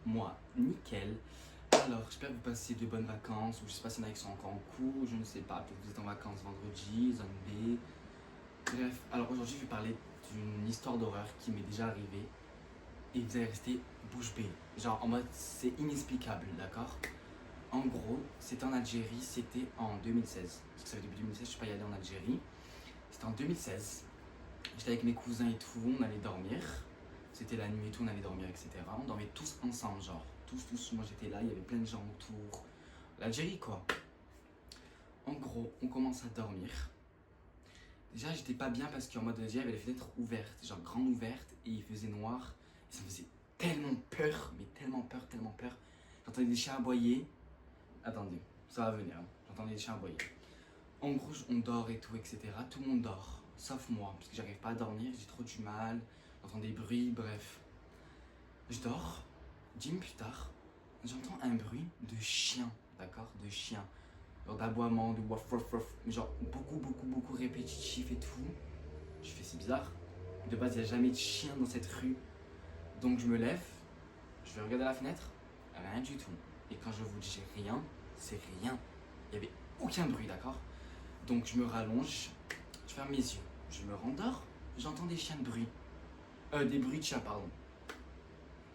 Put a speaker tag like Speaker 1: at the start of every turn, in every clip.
Speaker 1: Moi, nickel. Alors, j'espère que vous passez de bonnes vacances, ou je sais pas s'il y en a qui sont encore en cours, je ne sais pas, peut-être que vous êtes en vacances vendredi, zone B. Bref, alors aujourd'hui, je vais parler d'une histoire d'horreur qui m'est déjà arrivée, et vous allez rester bouche bée. Genre, en mode, c'est inexplicable, d'accord? En gros, c'était en Algérie, c'était en 2016. Parce que ça fait depuis 2016 que je suis pas y allé en Algérie. C'était en 2016. J'étais avec mes cousins et tout, on allait dormir. C'était la nuit et tout, on allait dormir, etc. On dormait tous ensemble, genre. Tous. Moi j'étais là, il y avait plein de gens autour. L'Algérie, quoi. En gros, on commence à dormir. Déjà, j'étais pas bien parce qu'en mode déjà, il y avait les fenêtres ouvertes, genre grandes ouvertes, et il faisait noir. Et ça me faisait tellement peur, mais tellement peur, tellement peur. J'entendais des chiens aboyer. Attendez, ça va venir. Hein. J'entendais des chiens aboyer. En gros, on dort et tout, etc. Tout le monde dort, sauf moi, parce que j'arrive pas à dormir, j'ai trop du mal, j'entends des bruits, bref. Je dors, 10 minutes plus tard, j'entends un bruit de chien, d'accord? De chien. Genre d'aboiement, de waf waf waf, mais genre beaucoup répétitif et tout. Je fais, c'est bizarre. De base, il n'y a jamais de chien dans cette rue. Donc je me lève, je vais regarder la fenêtre, rien du tout. Et quand je vous dis rien, c'est rien. Il n'y avait aucun bruit, d'accord? Donc je me rallonge, je ferme mes yeux, je me rendors, j'entends des chiens de bruit. Des bruits de chiens, pardon.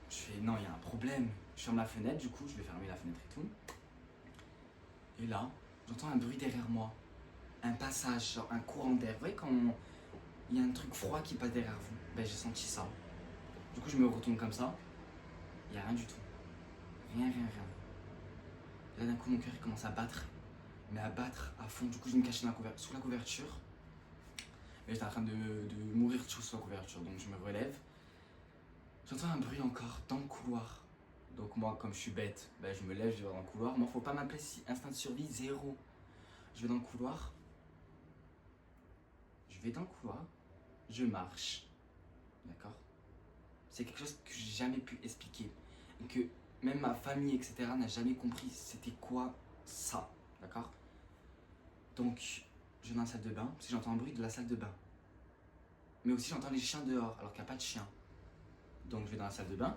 Speaker 1: Je fais non, il y a un problème. Je ferme la fenêtre, du coup, je vais fermer la fenêtre et tout. Et là, j'entends un bruit derrière moi. Un passage, genre un courant d'air. Vous voyez quand il y a un truc froid qui passe derrière vous? Ben j'ai senti ça. Du coup, je me retourne comme ça. Il n'y a rien du tout. Rien. Et là, d'un coup, mon cœur il commence à battre. Mais à battre à fond. Du coup, je me cache sous la couverture. Mais j'étais en train de mourir de chaud sous la couverture. Donc, je me relève. J'entends un bruit encore dans le couloir. Donc moi, comme je suis bête, ben, je me lève, je vais dans le couloir. Moi, faut pas m'appeler si instinct de survie, zéro. Je vais dans le couloir. Je marche. D'accord? C'est quelque chose que j'ai jamais pu expliquer. Et que même ma famille, etc., n'a jamais compris c'était quoi ça. D'accord? Donc, je vais dans la salle de bain, parce que j'entends un bruit de la salle de bain. Mais aussi, j'entends les chiens dehors, alors qu'il n'y a pas de chiens. Donc, je vais dans la salle de bain.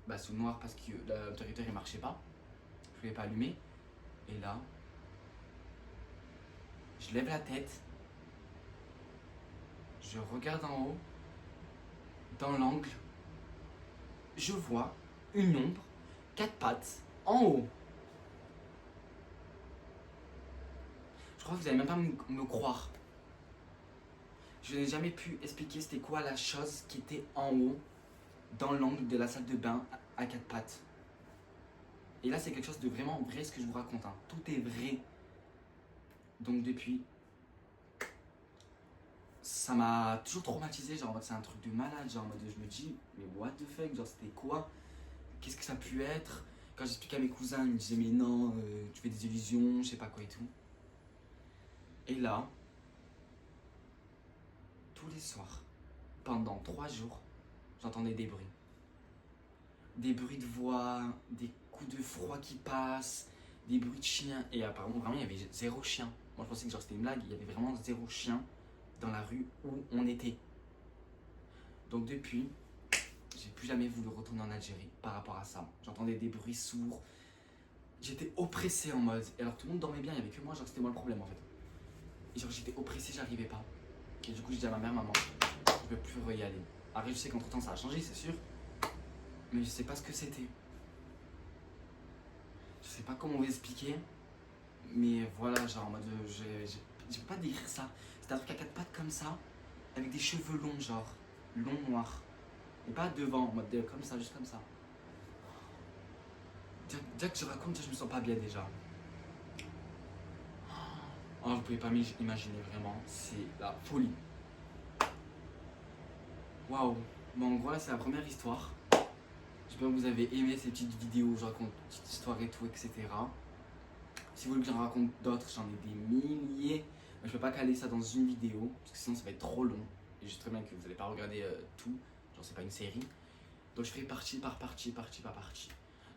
Speaker 1: Bah, sous le noir parce que l'interrupteur il marchait pas. Je voulais pas allumer. Et là, je lève la tête. Je regarde en haut. Dans l'angle, je vois une ombre, 4 pattes, en haut. Je crois que vous n'allez même pas me croire. Je n'ai jamais pu expliquer c'était quoi la chose qui était en haut, dans l'angle de la salle de bain, à 4 pattes. Et là, c'est quelque chose de vraiment vrai ce que je vous raconte. Hein. Tout est vrai. Donc depuis, ça m'a toujours traumatisé. Genre, c'est un truc de malade. Genre, en mode, je me dis, mais what the fuck? Genre, c'était quoi? Qu'est-ce que ça a pu être? Quand j'expliquais à mes cousins, ils me disaient, mais non, tu fais des illusions, je sais pas quoi et tout. Et là, tous les soirs, pendant 3 jours, j'entendais des bruits. Des bruits de voix, des coups de froid qui passent, des bruits de chiens. Et apparemment, vraiment, il y avait 0 chien. Moi, je pensais que genre, c'était une blague. Il y avait vraiment 0 chien dans la rue où on était. Donc depuis, j'ai plus jamais voulu retourner en Algérie par rapport à ça. J'entendais des bruits sourds. J'étais oppressé en mode. Et alors tout le monde dormait bien, il n'y avait que moi, genre c'était moi le problème en fait. Et genre j'étais oppressé, j'arrivais pas. Et du coup j'ai dit à ma mère, maman, je peux plus y aller. Après je sais qu'entre temps ça a changé, c'est sûr. Mais je sais pas ce que c'était. Je sais pas comment vous expliquer. Mais voilà, genre en mode. Je peux pas décrire ça. C'est un truc à 4 pattes comme ça, avec des cheveux longs, genre. Longs, noirs. Et pas devant, en mode comme ça, juste comme ça. Déjà que je raconte, je me sens pas bien déjà. Oh, vous pouvez pas m'imaginer vraiment, c'est la folie. Waouh. Bon, en gros, là, c'est la première histoire. J'espère que vous avez aimé ces petites vidéos où je raconte petites histoires et tout, etc. Si vous voulez que j'en raconte d'autres, j'en ai des milliers. Mais je peux pas caler ça dans une vidéo, parce que sinon ça va être trop long. Et je sais très bien que vous n'allez pas regarder tout, genre c'est pas une série. Donc je ferai partie par partie.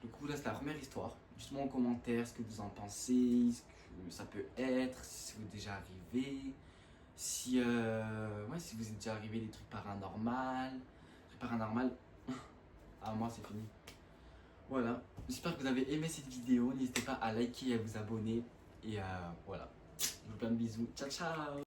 Speaker 1: Du coup, là, c'est la première histoire. Dites-moi en commentaire ce que vous en pensez, ce que ça peut être, si vous êtes déjà arrivé, si vous êtes déjà arrivé des trucs paranormaux. Ah, moi, c'est fini. Voilà. J'espère que vous avez aimé cette vidéo. N'hésitez pas à liker et à vous abonner. Et voilà. Je vous fais plein de bisous. Ciao, ciao.